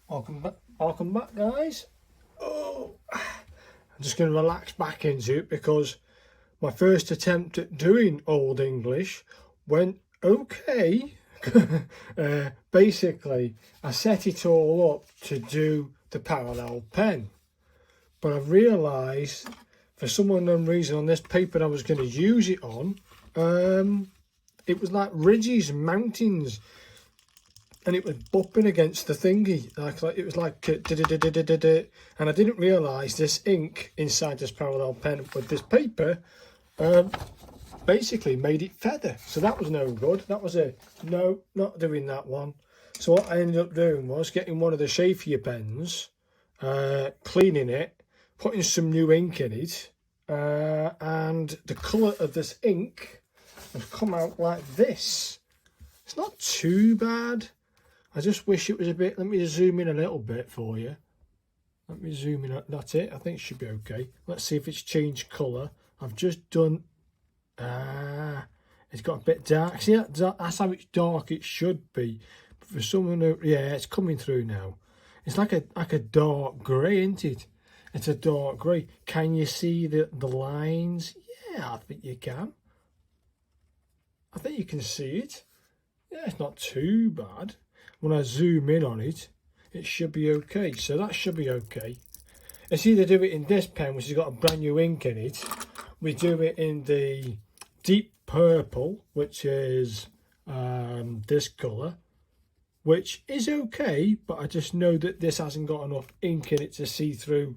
Welcome back, guys. I'm just going to relax back into it because my first attempt at doing Old English went okay. Basically, I set it all up to do the parallel pen, but I've realised for some unknown reason on this paper I was going to use it on, it was like ridges and mountains, and it was bumping against the thingy, like it was like and I didn't realise this ink inside this parallel pen with this paper basically made it feather, so that was no good. That was a no, not doing that one. So what I ended up doing was getting one of the Shafia pens, cleaning it, putting some new ink in it, and the colour of this ink has come out like this. It's not too bad. I just wish it was a bit. Let me zoom in a little bit for you. Let me zoom in. That's it. I think it should be okay. Let's see if it's changed colour. I've just done. It's got a bit dark. See, that's how it's dark it should be. But for someone who, yeah, it's coming through now. It's like a dark grey, isn't it? It's a dark grey. Can you see the lines? Yeah, I think you can. I think you can see it. Yeah, it's not too bad. When I zoom in on it, it should be okay. So that should be okay. It's either do it in this pen, which has got a brand new ink in it. We do it in the deep purple, which is this colour, which is okay, but I just know that this hasn't got enough ink in it to see through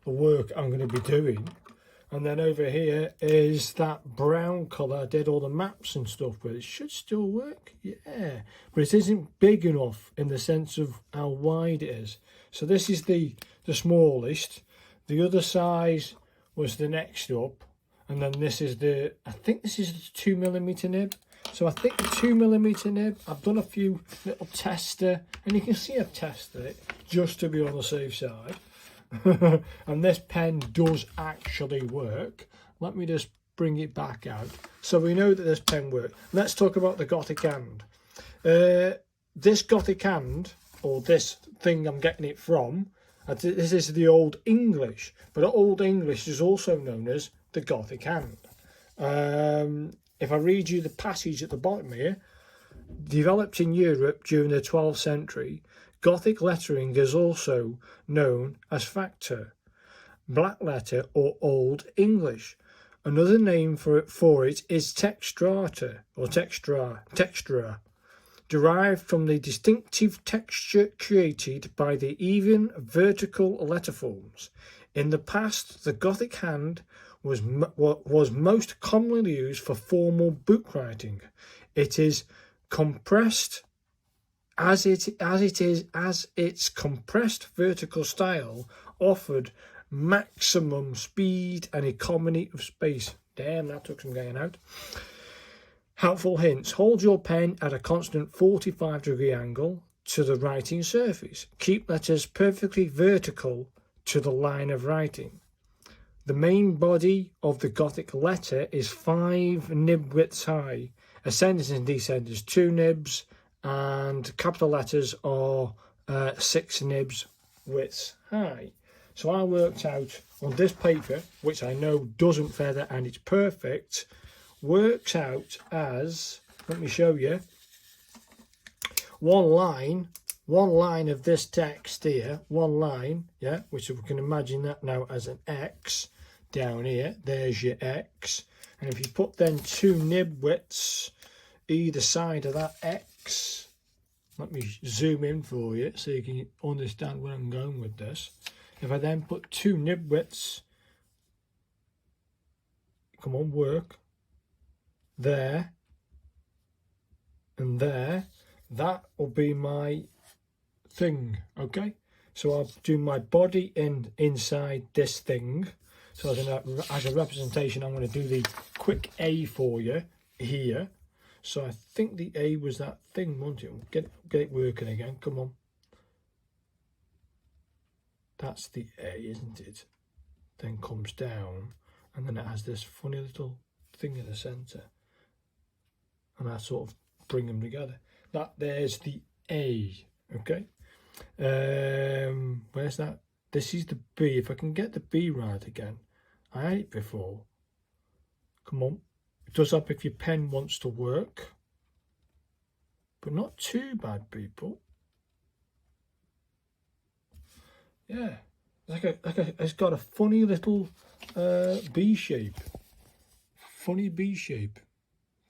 the work I'm going to be doing. And then over here is that brown colour I did all the maps and stuff with. It should still work, yeah. But it isn't big enough in the sense of how wide it is. So this is the smallest. The other size was the next up. And then this is the, I think this is the 2mm nib. So I think the 2mm nib, I've done a few little tester. And you can see I've tested it just to be on the safe side. And this pen does actually work. Let me just bring it back out so we know that this pen works. Let's talk about the Gothic hand. This Gothic hand, or this thing I'm getting it from, this is the Old English, but Old English is also known as the Gothic hand. If I read you the passage at the bottom here, developed in Europe during the 12th century, Gothic lettering is also known as factor, black letter, or Old English. Another name for it is textrata, or textura, derived from the distinctive texture created by the even vertical letter forms. In the past, the Gothic hand was most commonly used for formal book writing. It is compressed as its compressed vertical style offered maximum speed and economy of space. Damn, that took some getting out. Helpful hints. Hold your pen at a constant 45-degree angle to the writing surface. Keep letters perfectly vertical to the line of writing. The main body of the Gothic letter is 5 nib widths high. Ascenders and descenders 2 nibs, and capital letters are 6 nibs widths high. So I worked out on this paper, which I know doesn't feather and it's perfect, works out as, let me show you, one line of this text here, one line, yeah, which we can imagine that now as an X down here. There's your X, and if you put then 2 nib widths either side of that X, let me zoom in for you so you can understand where I'm going with this. If I then put 2 nib widths, come on, work, there and there, that will be my thing, okay? So I'll do my body inside this thing. So as a representation, I'm going to do the quick A for you here. So I think the A was that thing, wasn't it? Get it working again, come on. That's the A, isn't it? Then comes down, and then it has this funny little thing in the centre. And I sort of bring them together. There's the A, okay? Where's that? This is the B. If I can get the B right again. I had it before. Come on. It does help if your pen wants to work. But not too bad, people. Yeah. It's got a funny little B shape. Funny B shape.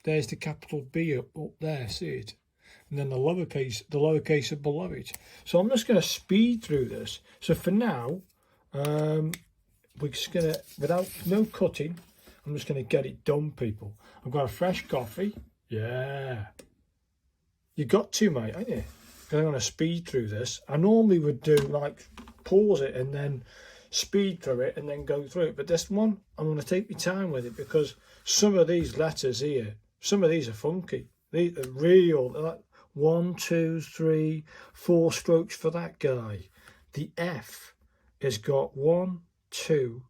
There's the capital B up there, see it? And then the lowercase are below it. So I'm just going to speed through this. So for now, we're just going to, without no cutting, I'm just going to get it done, people. I've got a fresh coffee. Yeah. You got to, mate, ain't you? Because I'm going to speed through this. I normally would do like pause it and then speed through it and then go through it. But this one, I'm going to take my time with it because some of these letters here, some of these are funky. These are real. They're like 1, 2, 3, 4 strokes for that guy. The F has got 1, 2,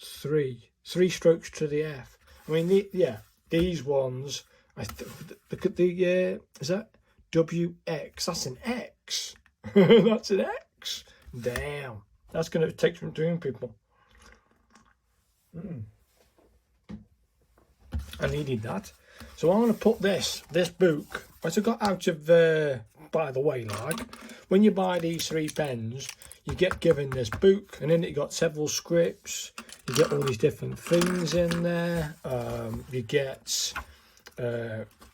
3 strokes to the F. I mean, these ones. Look at the is that WX? That's an X. That's an X. Damn, that's going to take some doing, people. I needed that. So I'm going to put this book, which I got out of, by the way, like, when you buy these 3 pens, you get given this book, and in it you got several scripts, you get all these different things in there, you get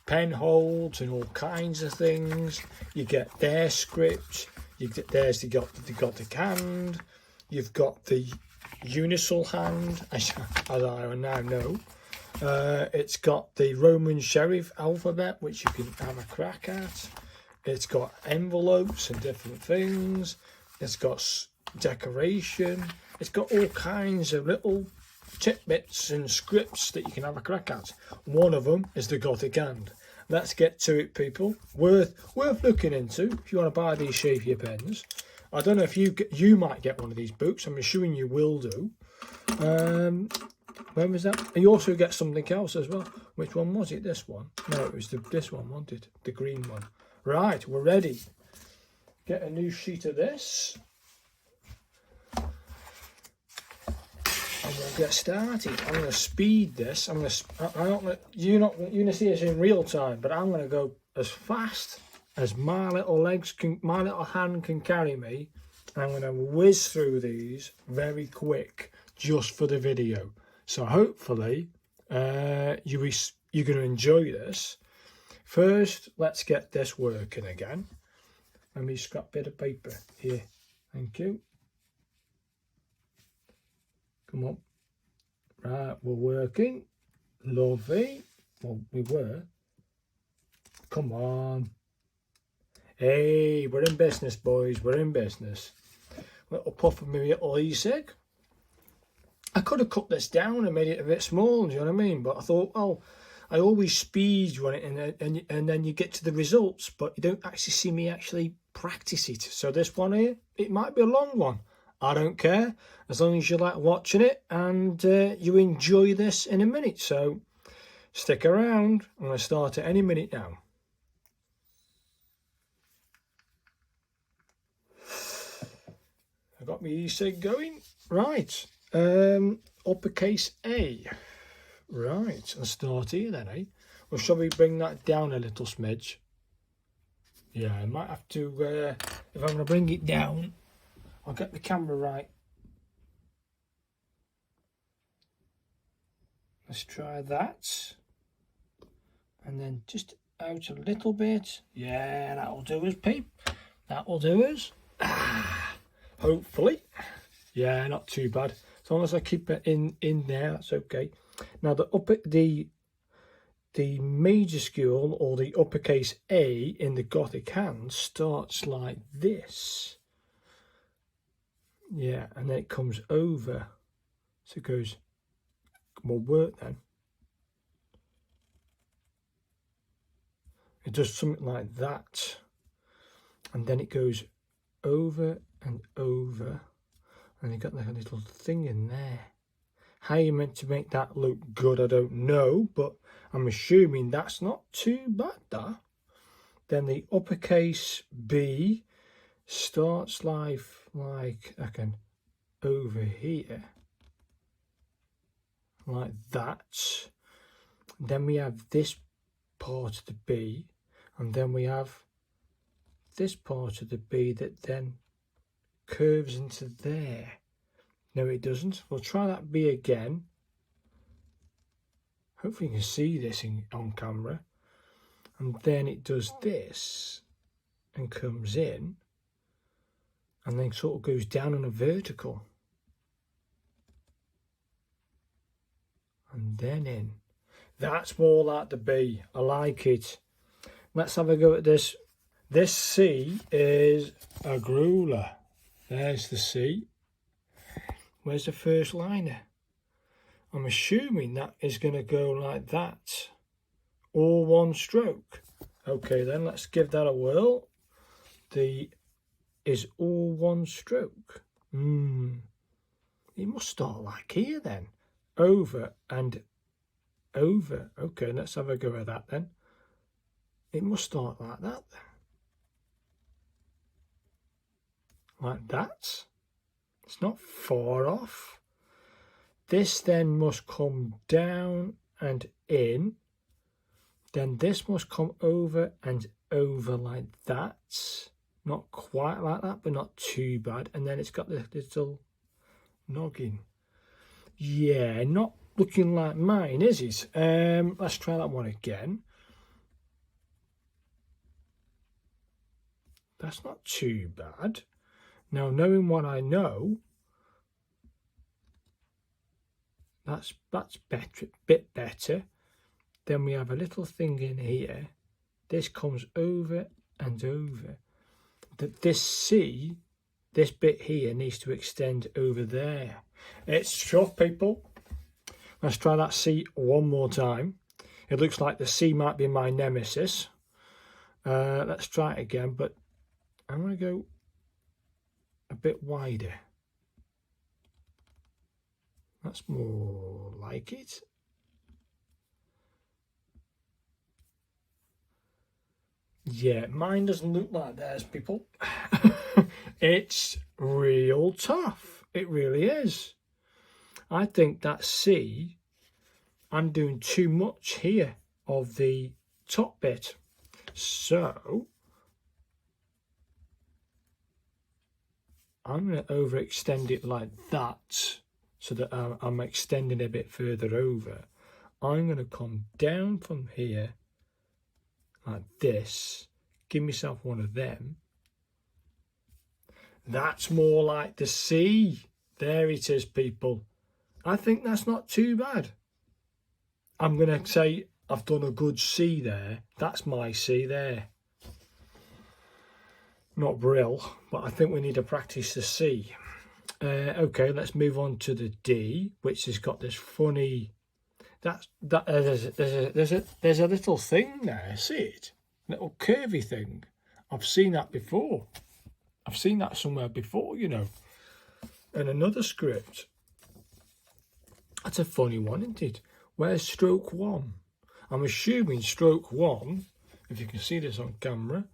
pen holds and all kinds of things, you get their script, there's the Gothic hand, you've got the Uncial hand, as I now know. It's got the Roman serif alphabet, which you can have a crack at. It's got envelopes and different things. It's got decoration. It's got all kinds of little tidbits and scripts that you can have a crack at. One of them is the Gothic hand. Let's get to it, people. Worth looking into if you want to buy these Xavier pens. I don't know if you might get one of these books. I'm assuming you will do. When was that? And you also get something else as well. Which one was it? This one? No, it was this one, wasn't it? The green one. Right, we're ready. Get a new sheet of this. And we'll get started. I'm going to speed this. You're not going to see this in real time, but I'm going to go as fast as my little hand can carry me. And I'm going to whiz through these very quick just for the video. So hopefully you're going to enjoy this. First, let's get this working again. Let me scrap a bit of paper here. Thank you. Come on. Right, we're working. Lovely. Well, we were. Come on. Hey, we're in business, boys. We're in business. Little puff of my little e-cig. I could have cut this down and made it a bit small, do you know what I mean? But I thought, oh, I always speed run it and then you get to the results, but you don't actually see me actually practice it. So this one here, it might be a long one. I don't care, as long as you like watching it and you enjoy this in a minute. So stick around. I'm going to start at any minute now. I got my e-cig going. Right. Uppercase A. Right, let's start here then, eh? Well, shall we bring that down a little smidge? Yeah, I might have to, if I'm going to bring it down, I'll get the camera right. Let's try that. And then just out a little bit. Yeah, that'll do us, peep. That'll do us. Hopefully. Yeah, not too bad. As long as I keep it in there, that's okay. Now the majuscule or the uppercase A in the Gothic hand starts like this. Yeah, and then it comes over. So it goes, will work then. It does something like that. And then it goes over and over. And you got like a little thing in there. How you meant to make that look good, I don't know, but I'm assuming that's not too bad, that. Then the uppercase B starts life like I can over here, like that. Then we have this part of the B, and then we have this part of the B that then curves into there. No, it doesn't. We'll try that B again. Hopefully you can see this on camera. And then it does this and comes in and then sort of goes down on a vertical. And then in. That's more like the B. I like it. Let's have a go at this. This C is a grueler. There's the C. Where's the first liner? I'm assuming that is going to go like that. All one stroke. Okay then, let's give that a whirl. The is all one stroke. It must start like here then. Over and over. Okay, let's have a go at that then. It must start like that then. Like that. It's not far off. This then must come down and in. Then this must come over and over like that. Not quite like that, but not too bad. And then it's got the little noggin. Yeah, not looking like mine, is it? Let's try that one again. That's not too bad. Now, knowing what I know, that's better, bit better. Then we have a little thing in here. This comes over and over. This C, this bit here needs to extend over there. It's tough, people. Let's try that C one more time. It looks like the C might be my nemesis. Let's try it again, but I'm going to go a bit wider. That's more like it. Yeah, mine doesn't look like theirs, people. It's real tough. It really is. I think that C, I'm doing too much here of the top bit. So I'm going to overextend it like that so that I'm extending a bit further over. I'm going to come down from here like this, give myself one of them. That's more like the C. There it is, people. I think that's not too bad. I'm going to say I've done a good C there. That's my C there. Not brill, but I think we need to practice the C. Okay, let's move on to the D, which has got this funny... There's a little thing there, see it? Little curvy thing. I've seen that before. I've seen that somewhere before, you know. And another script. That's a funny one, isn't it? Where's stroke one? I'm assuming stroke one, if you can see this on camera,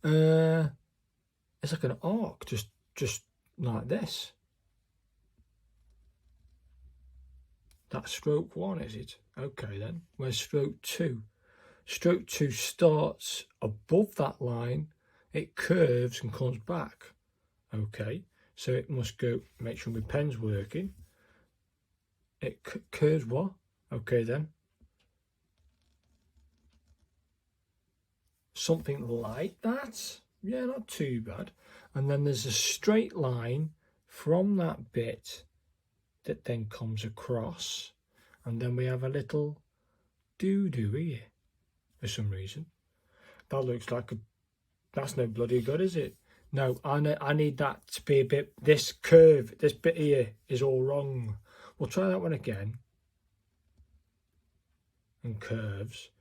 it's like an arc, just like this. That's stroke one, is it? Okay then. Where's stroke two? Stroke two starts above that line. It curves and comes back. Okay. So it must go, make sure my pen's working. It curves what? Okay then. Something like that. Yeah, not too bad. And then there's a straight line from that bit that then comes across, and then we have a little doo-doo here for some reason. That looks like that's no bloody good, is it? No, I need that to be a bit, this curve, this bit here is all wrong. We'll try that one again. And curves.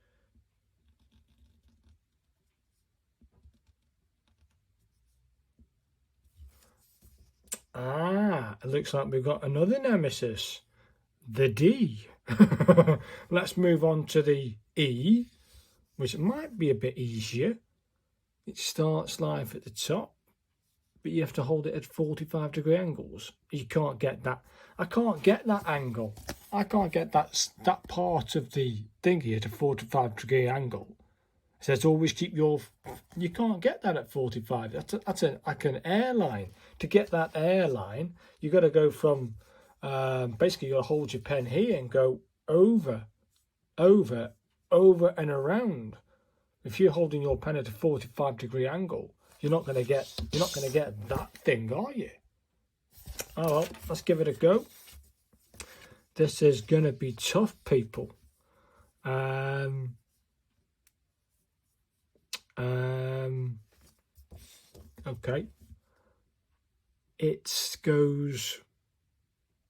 Ah, it looks like we've got another nemesis, the D. Let's move on to the E, which might be a bit easier. it starts live at the top, but you have to hold it at 45-degree angles. You can't get that. I can't get that angle. I can't get that part of the thingy at a 45-degree angle. It says always keep your. You can't get that at 45. That's like an airline. To get that airline, you got to go from. Basically, you got to hold your pen here and go over, over, over and around. If you're holding your pen at a 45-degree angle, you're not going to get that thing, are you? Oh well, let's give it a go. This is going to be tough, people. Okay. It goes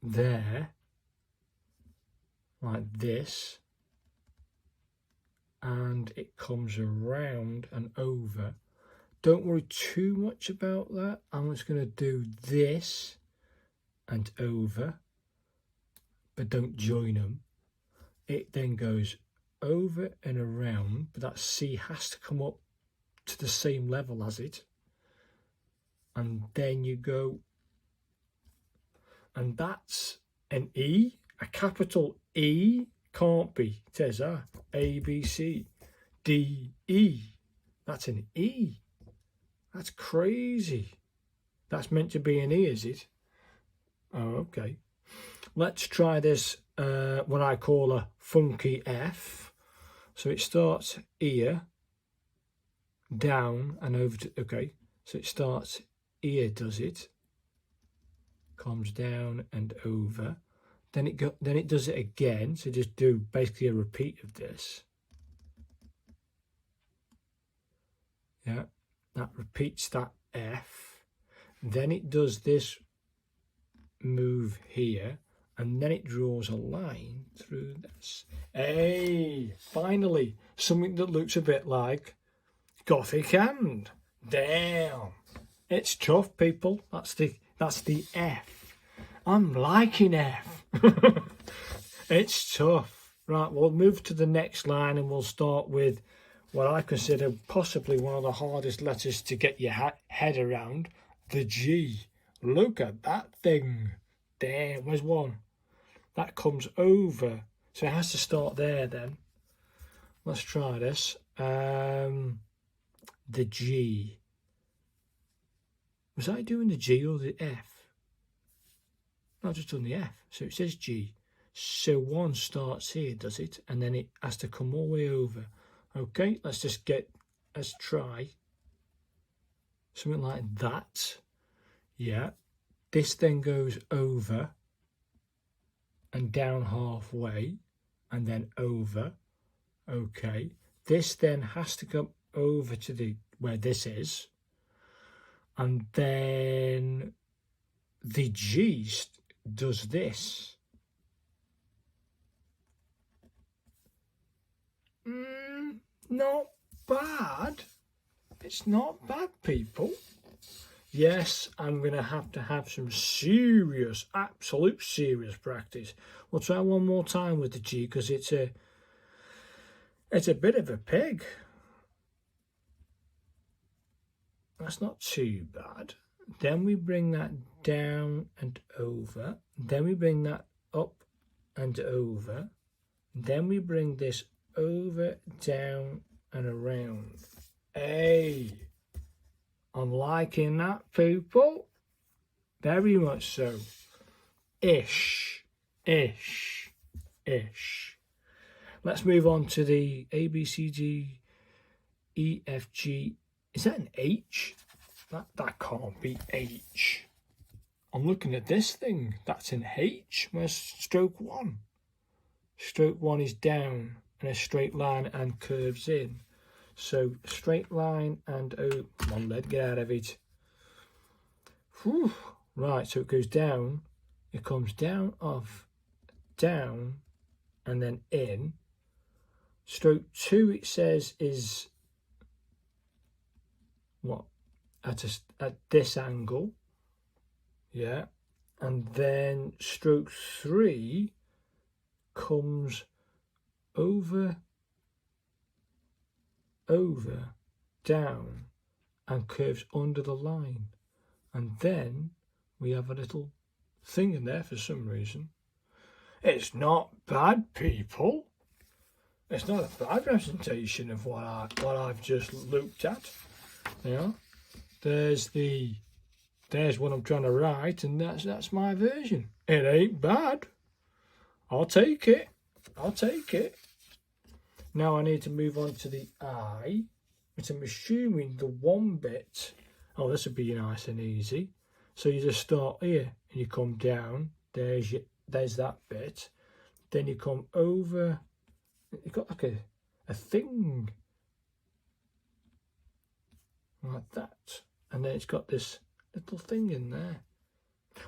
there, like this, and it comes around and over. Don't worry too much about that. I'm just going to do this and over, but don't join them. It then goes over and around, but that C has to come up to the same level as it. And then you go, and that's an E, a capital E, can't be. It says A, B, C, D, E. That's an E. That's crazy. That's meant to be an E, is it? Oh, okay. Let's try this, what I call a funky F. So it starts here, down and over to, okay. So it starts here, does it? Comes down and over. Then it does it again. So just do basically a repeat of this. Yeah, that repeats that F. Then it does this move here, and then it draws a line through this. Hey, finally, something that looks a bit like Gothic hand. Damn, it's tough, people. That's the F. I'm liking F. It's tough. Right, we'll move to the next line and we'll start with what I consider possibly one of the hardest letters to get your head around, the G. Look at that thing. There, where's one? That comes over. So it has to start there then. Let's try this. The G. Was I doing the G or the F? No, I've just done the F. So it says G. So one starts here, does it? And then it has to come all the way over. Okay, let's try something like that. Yeah. This then goes over and down halfway and then over. Okay. This then has to come over to where this is. And then the G does this. Not bad. It's not bad, people. Yes, I'm going to have some serious, absolute serious practice. We'll try one more time with the G because it's a bit of a pig. That's not too bad. Then we bring that down and over. Then we bring that up and over. Then we bring this over, down and around. Hey, I'm liking that, people. Very much so. Ish. Let's move on to the A, B, C, D, E, F, G. Is that an H? That can't be H. I'm looking at this thing. That's an H. Where's stroke one? Stroke one is down and a straight line and curves in. So straight line and oh, come on, let's get out of it. Whew. Right, so it goes down. It comes down, off, down, and then in. Stroke two, it says, is what? At this angle. Yeah. And then stroke three comes over, down, and curves under the line. And then we have a little thing in there for some reason. It's not bad, people. It's not a bad representation of what I've just looked at. You know, there's what I'm trying to write, and that's my version. It ain't bad. I'll take it. I'll take it. Now I need to move on to the eye, which I'm assuming the one bit. Oh, this would be nice and easy. So you just start here and you come down. There's that bit. Then you come over. You've got like a thing like that, and then it's got this little thing in there.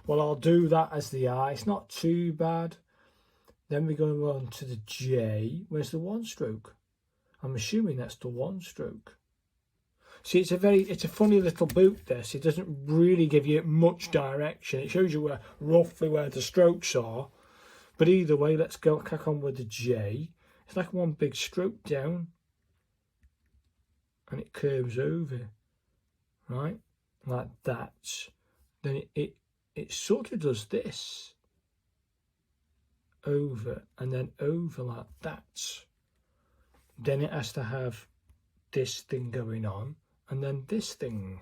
Well, I'll do that as the eye. It's not too bad. Then we go on to the J. Where's the one stroke? I'm assuming that's the one stroke. See, it's a funny little boot, this. It doesn't really give you much direction. It shows you roughly where the strokes are. But either way, let's go crack on with the J. It's like one big stroke down. And it curves over. Right? Like that. Then it sort of does this. Over and then over like that. Then it has to have this thing going on. And then this thing.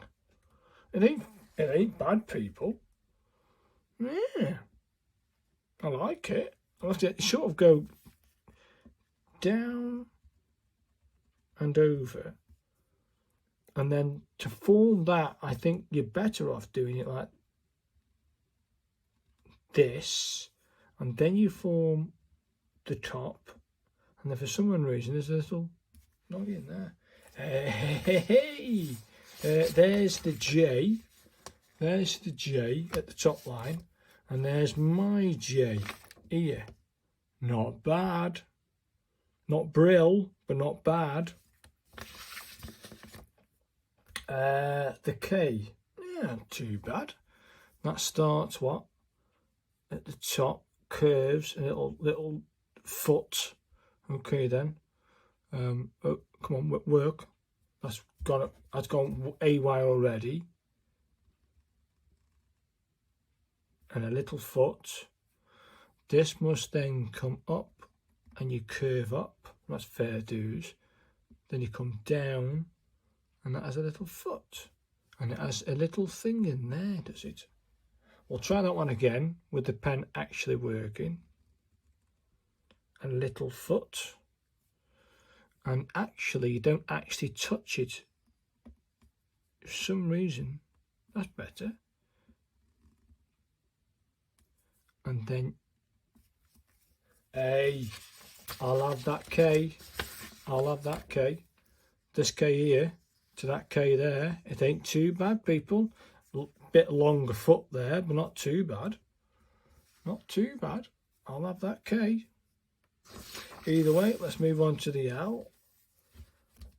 It ain't bad, people. Yeah. I like it. I have to sort of go down and over. And then to form that, I think you're better off doing it like this. And then you form the top. And then for some reason, there's a little nog in there. Hey, there's the J. There's the J at the top line. And there's my J here. Not bad. Not brill, but not bad. The K. Yeah, not too bad. That starts what? At the top. Curves. A little foot. Okay then. Oh, come on, work. That's gone AY already. And a little foot. This must then come up and you curve up. That's fair dues. Then you come down and that has a little foot. And it has a little thing in there, does it? We'll try that one again with the pen actually working. A little foot. And actually, you don't actually touch it. For some reason, that's better. And then A. I'll have that K. I'll have that K. This K here to that K there. It ain't too bad, people. Bit longer foot there, but not too bad. Not too bad. I'll have that K. Either way, let's move on to the L.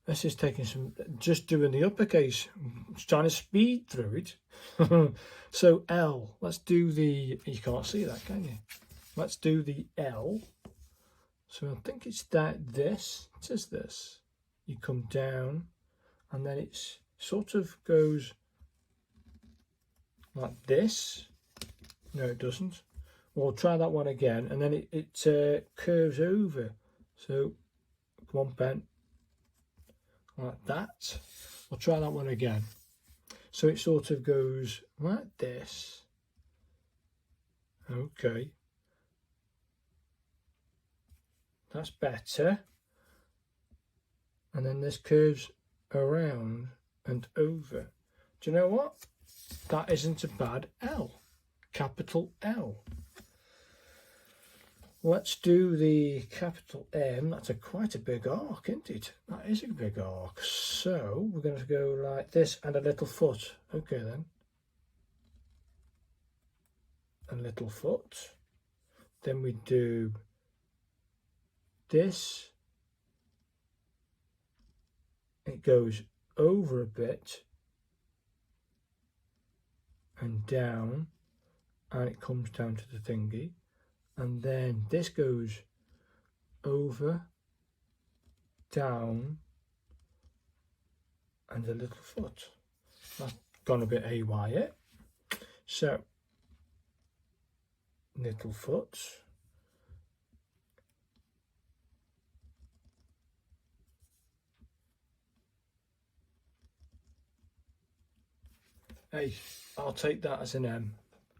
This is taking some, just doing the uppercase, just trying to speed through it. So L, let's do the, you can't see that, can you? Let's do the L. So I think it's this, it says this. You come down and then it's sort of goes like this. No, it doesn't. We'll try that one again, and then it curves over. So, come on, pen. Like that. We'll try that one again. So it sort of goes like this. Okay. That's better. And then this curves around and over. Do you know what? That isn't a bad L. Capital L. Let's do the capital M. That's quite a big arc, isn't it? That is a big arc. So we're going to go like this and a little foot. Okay then. A little foot. Then we do this. It goes over a bit and down, and it comes down to the thingy. And then this goes over, down, and a little foot. That's gone a bit haywire. So, little foot. Hey, I'll take that as an M.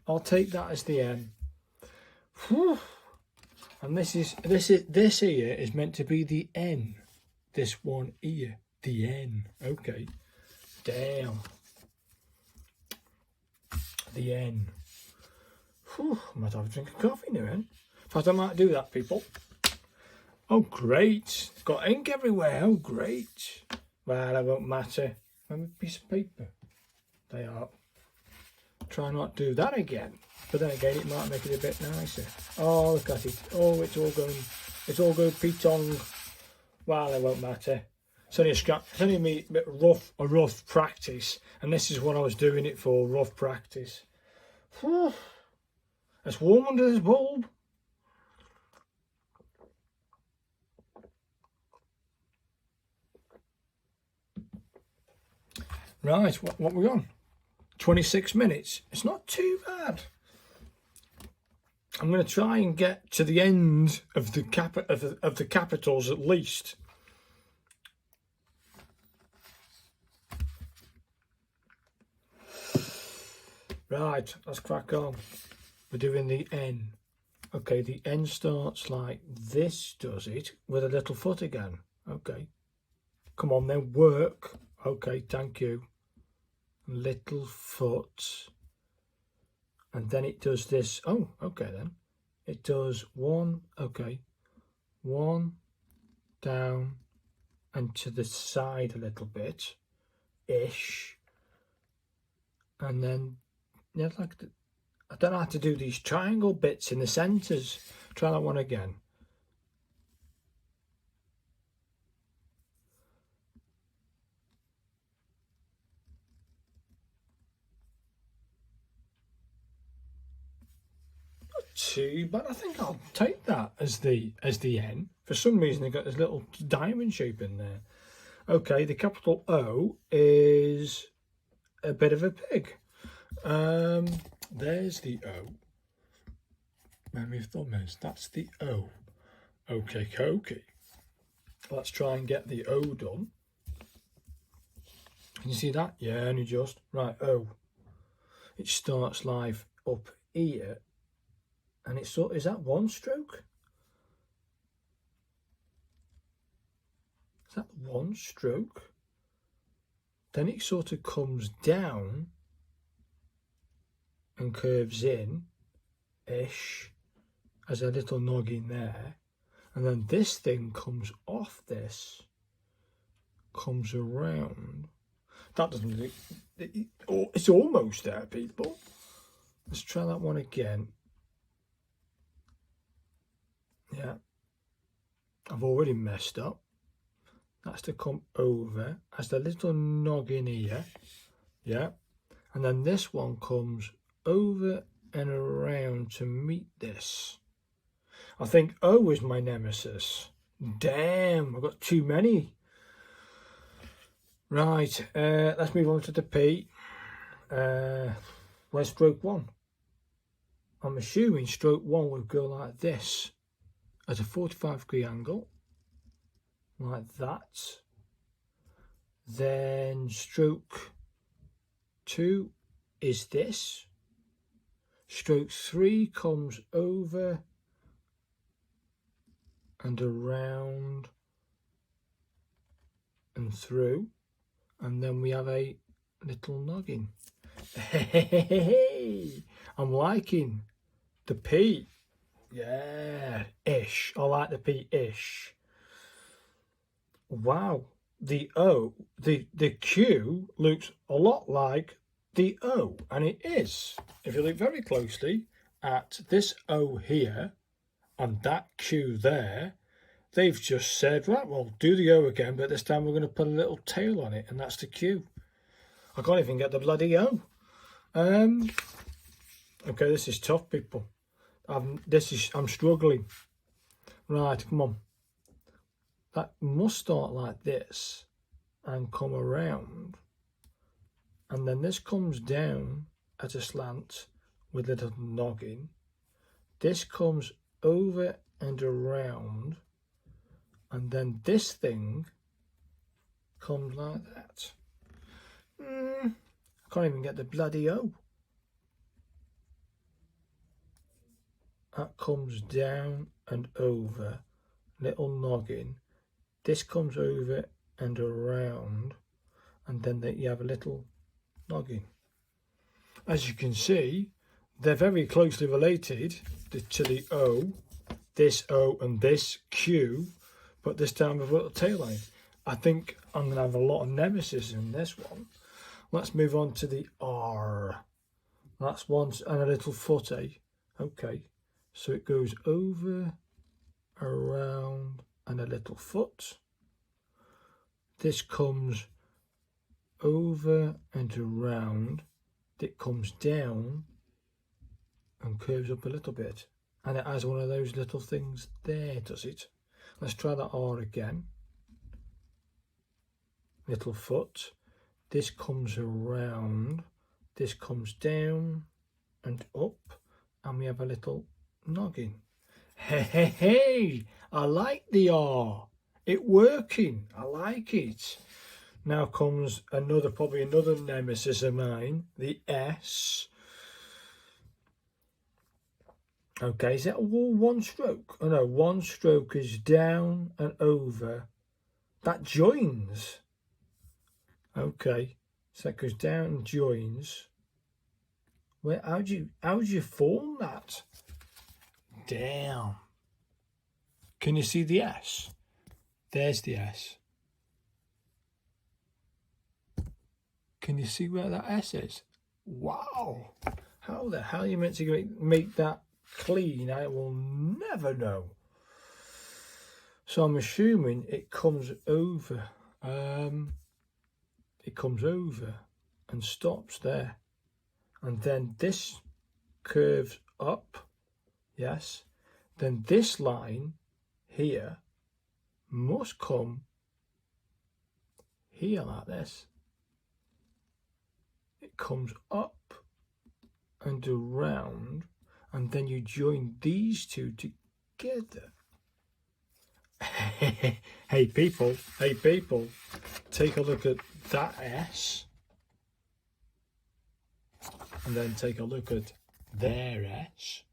I'll take that as the M. Whew. And this here is meant to be the N. This one here, the N. Okay. Damn. The N. Whew. I might have a drink of coffee now, then. In fact, I might do that, people. Oh, great. Got ink everywhere. Oh, great. Well, it won't matter. Have a piece of paper. They are. Try not to do that again. But then again, it might make it a bit nicer. Oh, look at it. Oh, it's all going pitong. Well, it won't matter. It's only a scrap. It's only a bit rough practice. And this is what I was doing it for, rough practice. Whew. It's warm under this bulb. Right, what we on? 26 minutes. It's not too bad. I'm going to try and get to the end of the capitals at least. Right, let's crack on. We're doing the N. Okay, the N starts like this, does it? With a little foot again. Okay. Come on then, work. Okay, thank you. Little foot. And then it does this. Oh, okay then. It does one, okay. One, down, and to the side a little bit. Ish. And then, yeah, like the, I don't know how to do these triangle bits in the centres. Try that one again. Too, but I think I'll take that as the N. For some reason they got this little diamond shape in there. Okay, the capital O is a bit of a pig. There's the O. Where my thumb is, that's the O. Okay. Let's try and get the O done. Can you see that? Yeah, only just. Right, O. It starts live up here. And it's sort, is that one stroke? Is that one stroke? Then it sort of comes down and curves in, ish, as a little noggin there. And then this thing comes off this, comes around. That doesn't, it's almost there, people. Let's try that one again. Yeah, I've already messed up. That's to come over as the little noggin here. Yeah, and then this one comes over and around to meet this. I think O is my nemesis. Damn, I've got too many. Right, let's move on to the P. Where's stroke one? I'm assuming stroke one would go like this. At a 45-degree angle, like that. Then stroke 2 is this. Stroke 3 comes over and around and through. And then we have a little noggin. Hey, I'm liking the P. Yeah, ish. I like the P-ish. Wow. The O, the Q looks a lot like the O, and it is. If you look very closely at this O here and that Q there, they've just said, right, well, do the O again, but this time we're going to put a little tail on it, and that's the Q. I can't even get the bloody O. Okay, this is tough, people. I'm struggling. Right, come on. That must start like this and come around and then this comes down at a slant with a little noggin. This comes over and around, and then this thing comes like that. I can't even get the bloody O. That comes down and over, little noggin. This comes over and around, and then you have a little noggin. As you can see, they're very closely related to the O, this O and this Q, but this time with a little tail line. I think I'm going to have a lot of nemesis in this one. Let's move on to the R. That's one and a little foot, eh? Okay, so it goes over, around, and a little foot. This comes over and around. It comes down and curves up a little bit. And it has one of those little things there, does it? Let's try that R again. Little foot. This comes around. This comes down and up. And we have a little noggin. Hey, hey, hey! I like the R. It working. I like it. Now comes probably another nemesis of mine, the S. Okay, is that all one stroke? Oh no, one stroke is down and over. That joins. Okay, so that goes down and joins. How do you form that? Damn. Can you see the S? There's the S. Can you see where that S is? Wow. How the hell are you meant to make that clean? I will never know. So I'm assuming it comes over. It comes over and stops there. And then this curves up. Yes. Then this line here must come here like this. It comes up and around, and then you join these two together. Hey people, take a look at that S, and then take a look at their S.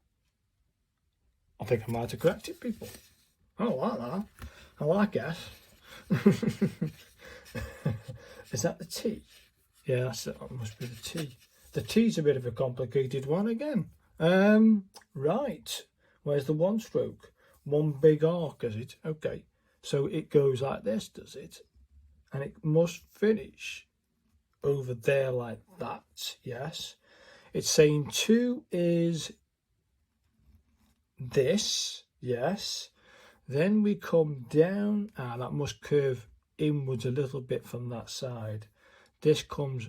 I think I might have corrected people. I like that. I like S. Is that the T? Yeah, that must be the T. The T's a bit of a complicated one again. Right. Where's the one stroke? One big arc, is it? Okay. So it goes like this, does it? And it must finish over there like that. Yes. It's saying 2 is this. Yes. Then we come down. That must curve inwards a little bit from that side. This comes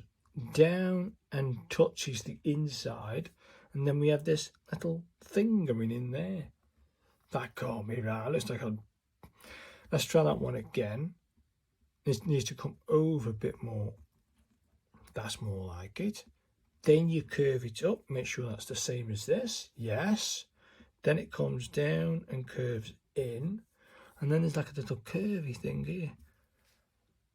down and touches the inside, and then we have this little thing going in there. That can't be right. Looks like let's try that one again. This needs to come over a bit more. That's more like it. Then you curve it up, make sure that's the same as this. Yes. Then it comes down and curves in, and then there's like a little curvy thing here.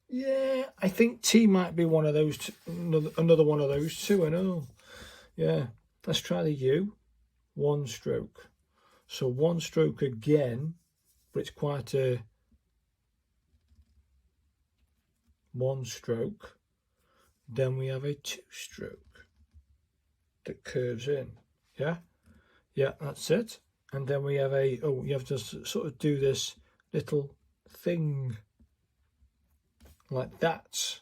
Yeah, I think T might be one of those, another one of those two, I know. Yeah, let's try the U. One stroke. So one stroke again, but it's quite a one stroke. Then we have a 2 stroke that curves in. Yeah, yeah, that's it. And then we have you have to sort of do this little thing like that.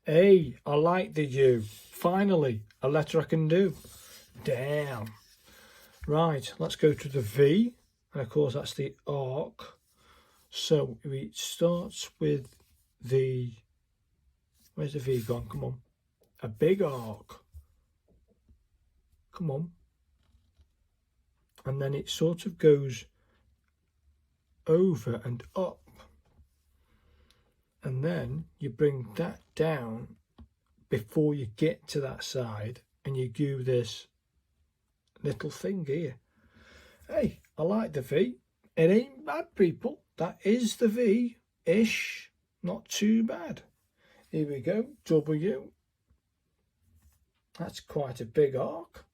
Hey, I like the U. Finally, a letter I can do. Damn. Right, let's go to the V. And of course, that's the arc. So it starts with the... Where's the V gone? Come on. A big arc. Come on. And then it sort of goes over and up. And then you bring that down before you get to that side, and you do this little thing here. Hey, I like the V. It ain't bad, people. That is the V-ish. Not too bad. Here we go, W. That's quite a big arc.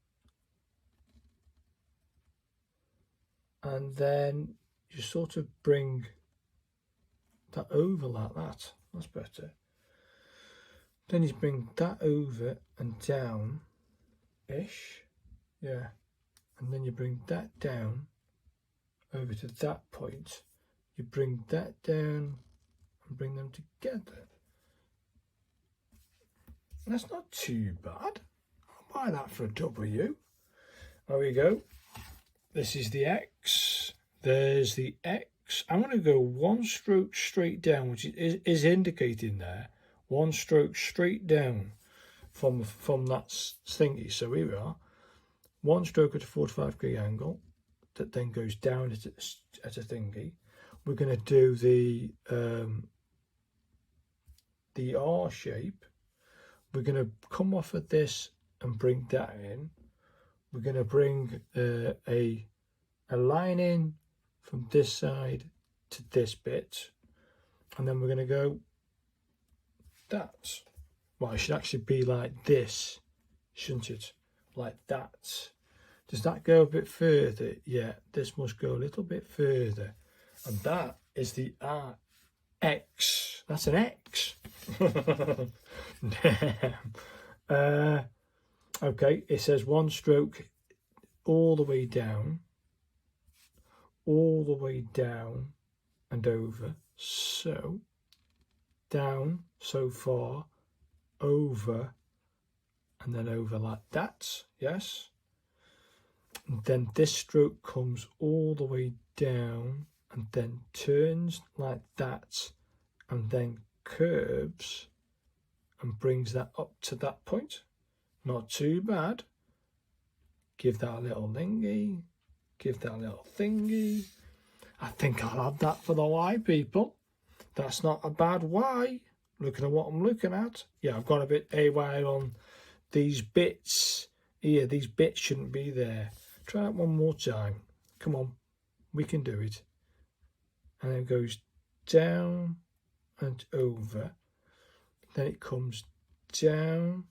And then you sort of bring that over like that. That's better. Then you bring that over and down-ish. Yeah. And then you bring that down over to that point. You bring that down and bring them together. That's not too bad. I'll buy that for a W. There we go. This is the X. There's the X. I'm going to go one stroke straight down, which is indicating there. One stroke straight down from that thingy. So here we are. One stroke at a 45-degree angle that then goes down at a thingy. We're going to do the R shape. We're going to come off of this and bring that in. We're going to bring a line in from this side to this bit, and then we're going to go that. Well, it should actually be like this, shouldn't it? Like that. Does that go a bit further? Yeah, this must go a little bit further. And that is the X. That's an X. Okay, it says one stroke all the way down and over. So, down so far, over, and then over like that. Yes. And then this stroke comes all the way down and then turns like that and then curves and brings that up to that point. Not too bad. Give that a little thingy. Give that a little thingy. I think I'll have that for the Y, people. That's not a bad Y. Looking at what I'm looking at. Yeah, I've got a bit AY on these bits. Here, these bits shouldn't be there. Try it one more time. Come on. We can do it. And then it goes down and over. Then it comes down,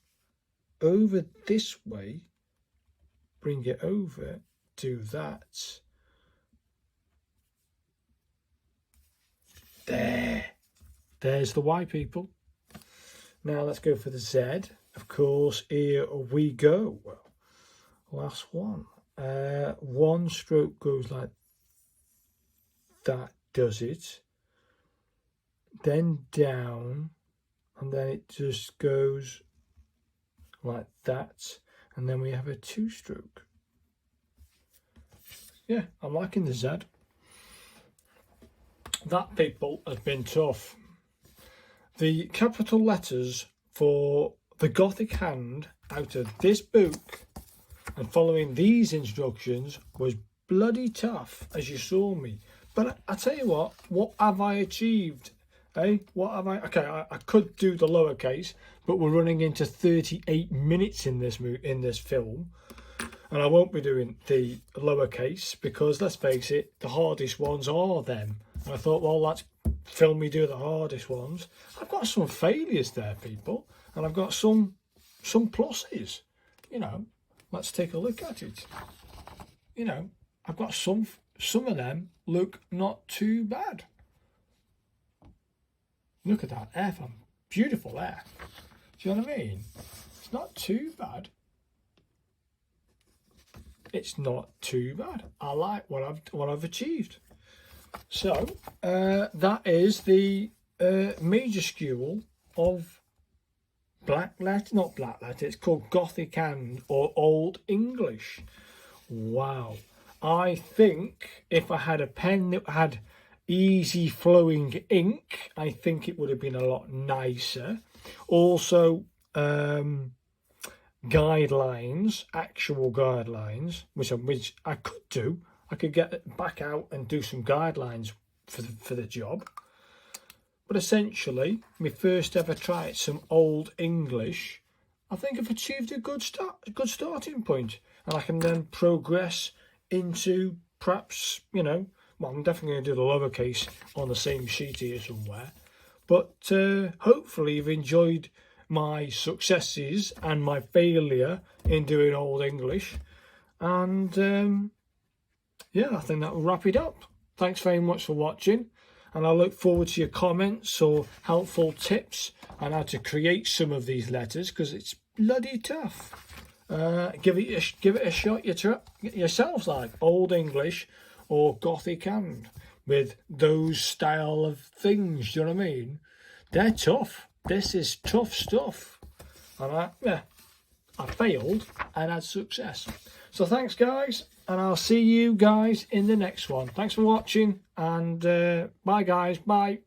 over this way. Bring it over. Do that. There. There's the Y, people. Now let's go for the Z. Of course, here we go. Well, last one. One stroke goes like that, does it? Then down, and then it just goes like that, and then we have a two stroke. Yeah, I'm liking the Z. That, people, has been tough. The capital letters for the Gothic hand out of this book and following these instructions was bloody tough, as you saw me. But I tell you what have I achieved? What have I? Okay, I could do the lowercase, but we're running into 38 minutes in this film, and I won't be doing the lowercase because, let's face it, the hardest ones are them. And I thought, well, let's film me do the hardest ones. I've got some failures there, people, and I've got some pluses. You know, let's take a look at it. You know, I've got some of them look not too bad. Look at that F, beautiful there. Do you know what I mean? It's not too bad. It's not too bad. I like what I've achieved. So that is the majuscule of black letter, not black letter. It's called Gothic Hand or Old English. Wow. I think if I had a pen that had easy flowing ink, I think it would have been a lot nicer. Also, guidelines, actual guidelines, which I could do. I could get it back out and do some guidelines for the job. But essentially, my first ever try at some Old English, I think I've achieved a good starting point, and I can then progress into perhaps, you know, well, I'm definitely going to do the lowercase on the same sheet here somewhere. But hopefully you've enjoyed my successes and my failure in doing Old English. And yeah, I think that will wrap it up. Thanks very much for watching, and I look forward to your comments or helpful tips on how to create some of these letters, because it's bloody tough. Give it a shot yourselves, like Old English or Gothic hand, with those style of things. Do you know what I mean? They're tough. This is tough stuff. And I failed and had success. So thanks, guys, and I'll see you guys in the next one. Thanks for watching, and bye, guys. Bye.